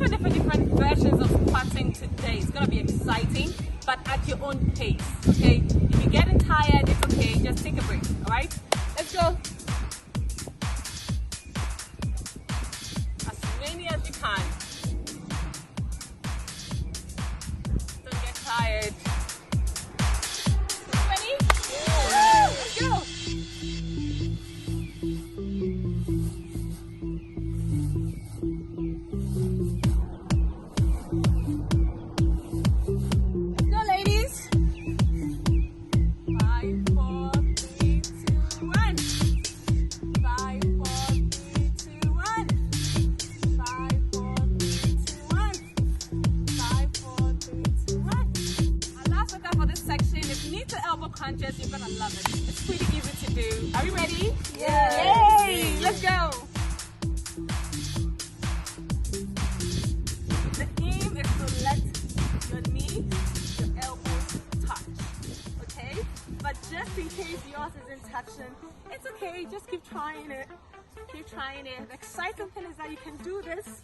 different versions of squatting today. It's gonna be exciting, but at your own pace, okay? If you're getting tired, it's okay, just take a break, all right? Let's go. As many as you can. Don't get tired. Ready? Yeah. Let's go. Conscious, you're gonna love it. It's pretty easy to do. Are we ready? Yeah. Yay! Let's go. The aim is to let your knees, your elbows touch. Okay? But just in case yours isn't touching, it's okay. Just keep trying it. Keep trying it. The exciting thing is that you can do this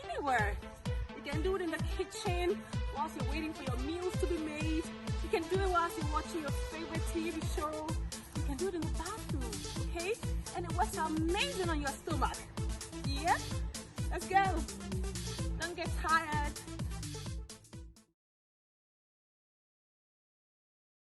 anywhere. You can do it in the kitchen whilst you're waiting for your meals to be made. You can do it whilst you're watching your favorite TV show. You can do it in the bathroom, okay? And it works amazing on your stomach. Yeah? Let's go. Don't get tired.